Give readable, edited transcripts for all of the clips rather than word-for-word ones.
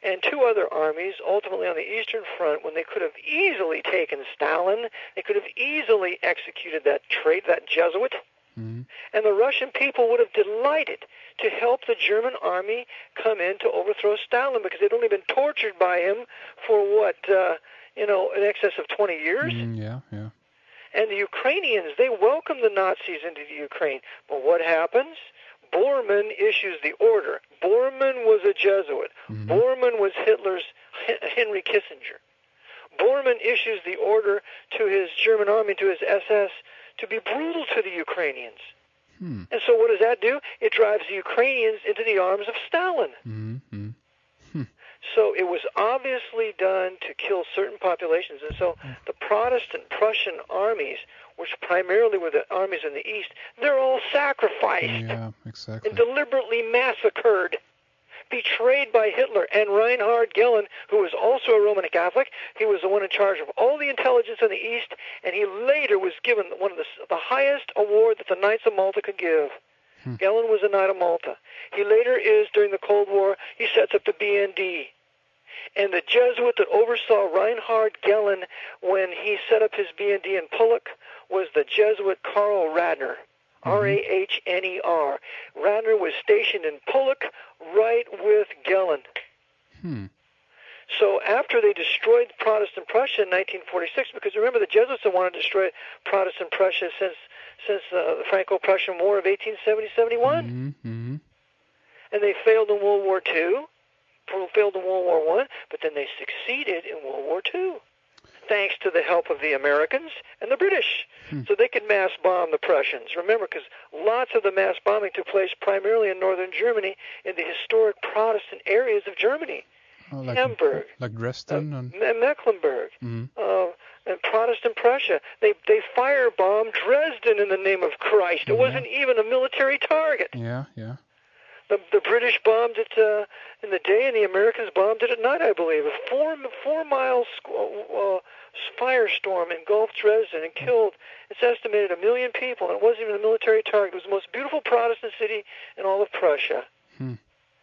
and two other armies, ultimately on the Eastern Front, when they could have easily taken Stalin, they could have easily executed that Jesuit, and the Russian people would have delighted to help the German army come in to overthrow Stalin, because they'd only been tortured by him for in excess of 20 years. Yeah. And the Ukrainians, they welcomed the Nazis into the Ukraine. But what happens? Bormann issues the order. Bormann was a Jesuit. Bormann was Hitler's Henry Kissinger. Bormann issues the order to his German army, to his SS, to be brutal to the Ukrainians. And so what does that do? It drives the Ukrainians into the arms of Stalin. So it was obviously done to kill certain populations. And so the Protestant Prussian armies, which primarily were the armies in the East, they're all sacrificed and deliberately massacred, betrayed by Hitler. And Reinhard Gehlen, who was also a Roman Catholic, he was the one in charge of all the intelligence in the East, and he later was given one of the highest award that the Knights of Malta could give. Gehlen was a Knight of Malta. He later is, during the Cold War, he sets up the BND. And the Jesuit that oversaw Reinhard Gehlen when he set up his BND in Pulik was the Jesuit Karl Radner, R-A-H-N-E-R. Radner was stationed in Pulik right with Gehlen. So after they destroyed Protestant Prussia in 1946, because remember the Jesuits had wanted to destroy Protestant Prussia since the Franco-Prussian War of 1870-71. And they failed in World War II, failed in World War I, but then they succeeded in World War II, thanks to the help of the Americans and the British. So they could mass bomb the Prussians. Remember, because lots of the mass bombing took place primarily in northern Germany, in the historic Protestant areas of Germany. Hamburg, like Dresden and Mecklenburg, and Protestant Prussia. They firebombed Dresden in the name of Christ. It wasn't even a military target. Yeah. The British bombed it in the day, and the Americans bombed it at night, I believe. A 4-mile firestorm engulfed Dresden and killed, it's estimated, 1 million people, and it wasn't even a military target. It was the most beautiful Protestant city in all of Prussia.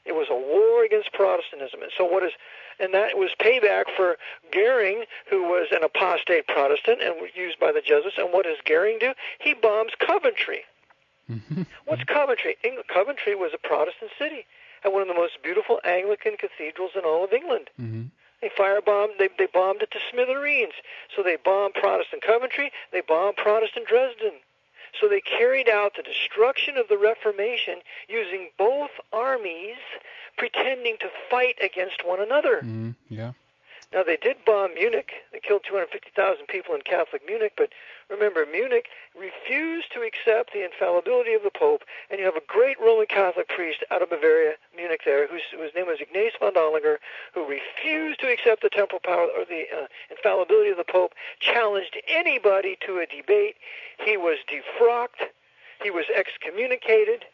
It was a war against Protestantism. And that was payback for Goering, who was an apostate Protestant and was used by the Jesuits. And what does Goering do? He bombs Coventry. What's Coventry? Coventry was a Protestant city and one of the most beautiful Anglican cathedrals in all of England. They firebombed, they bombed it to smithereens. So they bombed Protestant Coventry, they bombed Protestant Dresden. So they carried out the destruction of the Reformation using both armies pretending to fight against one another. Now, they did bomb Munich. They killed 250,000 people in Catholic Munich, but remember, Munich refused to accept the infallibility of the Pope, and you have a great Roman Catholic priest out of Bavaria, Munich there, whose name was Ignaz von Dollinger, who refused to accept the temporal power or the infallibility of the Pope, challenged anybody to a debate. He was defrocked, he was excommunicated,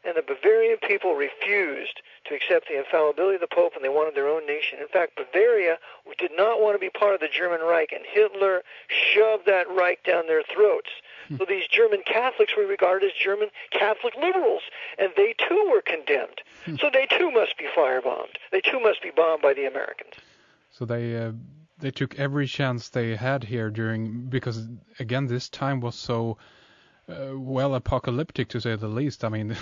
and the Bavarian people refused to accept the infallibility of the Pope, and they wanted their own nation. In fact, Bavaria did not want to be part of the German Reich, and Hitler shoved that Reich down their throats. So these German Catholics were regarded as German Catholic liberals, and they too were condemned. So they too must be firebombed. They too must be bombed by the Americans. So they took every chance they had here because again, this time was so apocalyptic, to say the least. I mean,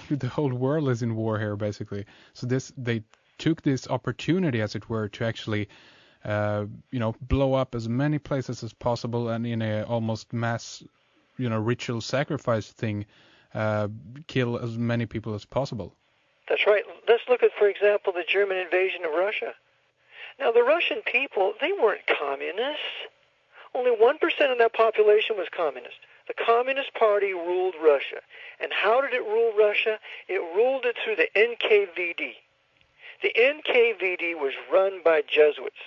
the whole world is in war here, basically. So they took this opportunity, as it were, to actually, blow up as many places as possible, and in a almost mass, ritual sacrifice thing, kill as many people as possible. That's right. Let's look at, for example, the German invasion of Russia. Now, the Russian people, they weren't communists. Only 1% of that population was communist. The Communist Party ruled Russia. And how did it rule Russia? It ruled it through the NKVD. The NKVD was run by Jesuits,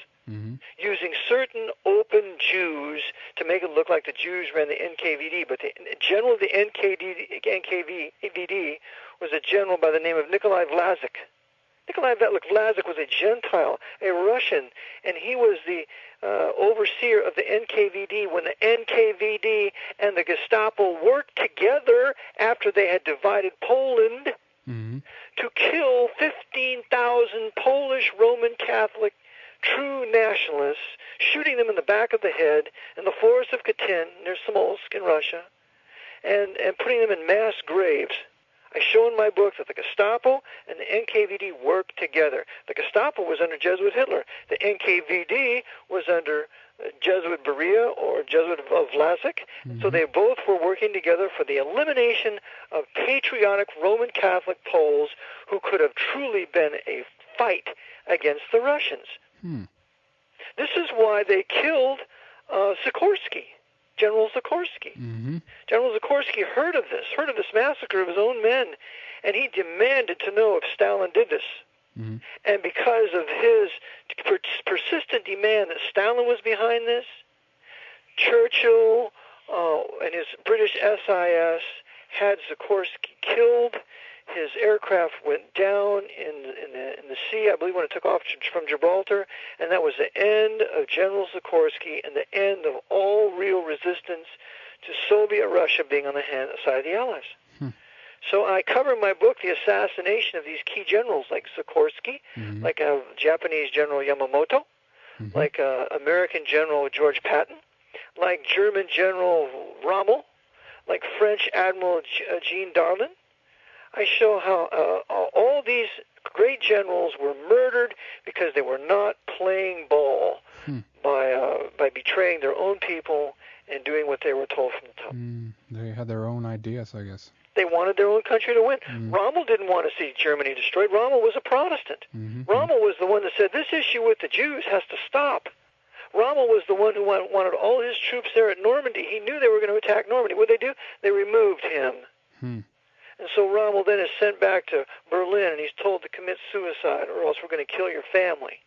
using certain open Jews to make it look like the Jews ran the NKVD. But the general of the NKVD was a general by the name of Nikolai Vlasic. Nikolai Vlasic was a Gentile, a Russian, and he was the overseer of the NKVD when the NKVD and the Gestapo worked together after they had divided Poland. to kill 15,000 Polish Roman Catholic true nationalists, shooting them in the back of the head in the forest of Katyn near Smolensk in Russia, and putting them in mass graves. I show in my book that the Gestapo and the NKVD worked together. The Gestapo was under Jesuit Hitler. The NKVD was under Jesuit Beria or Jesuit Vlasic. So they both were working together for the elimination of patriotic Roman Catholic Poles who could have truly been a fight against the Russians. This is why they killed Sikorsky, General Sikorsky. General Sikorsky heard of this massacre of his own men, and he demanded to know if Stalin did this. And because of his persistent demand that Stalin was behind this, Churchill and his British SIS had Sikorsky killed. His aircraft went down in the sea, I believe, when it took off from Gibraltar, and that was the end of General Sikorsky and the end of all real resistance to Soviet Russia being on the side of the Allies. So I cover in my book the assassination of these key generals like Sikorsky, like Japanese General Yamamoto, like American General George Patton, like German General Rommel, like French Admiral Jean Darlin. I show how all these great generals were murdered because they were not playing ball by betraying their own people and doing what they were told from the top. They had their own ideas, I guess. They wanted their own country to win. Rommel didn't want to see Germany destroyed. Rommel was a Protestant. Rommel was the one that said, this issue with the Jews has to stop. Rommel was the one who wanted all his troops there at Normandy. He knew they were going to attack Normandy. What did they do? They removed him. And so Rommel then is sent back to Berlin, and he's told to commit suicide, or else we're going to kill your family.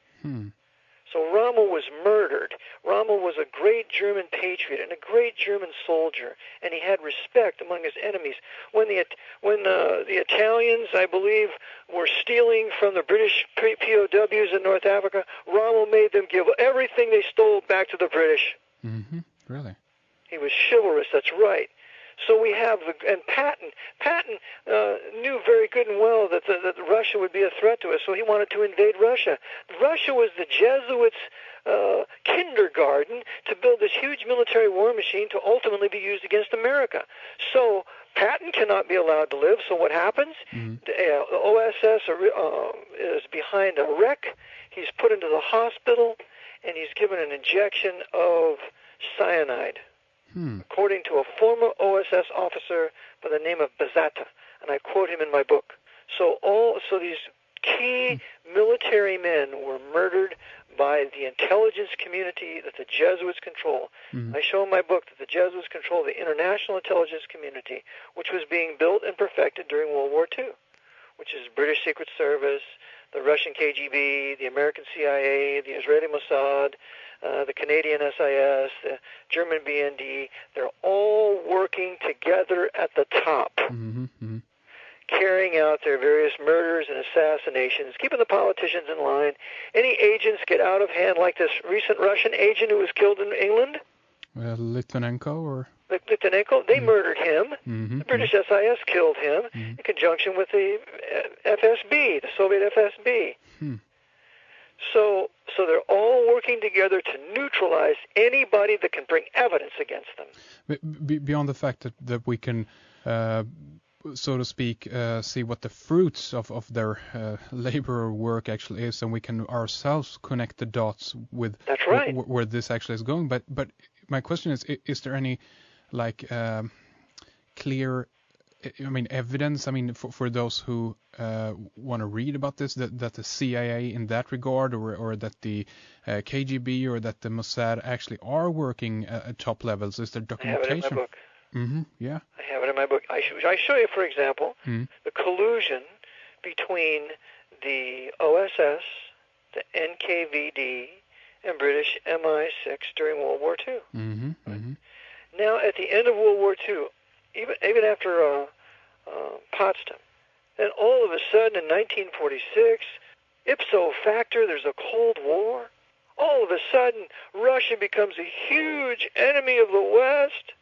So Rommel was murdered. Rommel was a great German patriot and a great German soldier, and he had respect among his enemies. When the Italians, I believe, were stealing from the British POWs in North Africa, Rommel made them give everything they stole back to the British. Really? He was chivalrous, that's right. So we have, and Patton knew very good and well that Russia would be a threat to us, so he wanted to invade Russia. Russia was the Jesuits' kindergarten to build this huge military war machine to ultimately be used against America. So Patton cannot be allowed to live, so what happens? The OSS is behind a wreck. He's put into the hospital, and he's given an injection of cyanide. According to a former OSS officer by the name of Bazata, and I quote him in my book. So these key military men were murdered by the intelligence community that the Jesuits control. I show in my book that the Jesuits control the international intelligence community, which was being built and perfected during World War II, which is British Secret Service, the Russian KGB, the American CIA, the Israeli Mossad, the Canadian SIS, the German BND. They're all working together at the top, carrying out their various murders and assassinations, keeping the politicians in line. Any agents get out of hand, like this recent Russian agent who was killed in England? Litvinenko or? Litvinenko, they murdered him. The British SIS killed him in conjunction with the FSB, the Soviet FSB. So they're all working together to neutralize anybody that can bring evidence against them. Beyond the fact that we can, so to speak, see what the fruits of their labor or work actually is, and we can ourselves connect the dots with where this actually is going. But my question is there any clear, evidence? For those who want to read about this, that the CIA in that regard, or that the KGB or that the Mossad actually are working at top levels. Is there documentation? I have it in my book. Yeah. I have it in my book. I show you, for example, the collusion between the OSS, the NKVD, and British MI6 during World War II. Now, at the end of World War II, even after Potsdam, then all of a sudden in 1946, ipso facto, there's a Cold War. All of a sudden, Russia becomes a huge enemy of the West.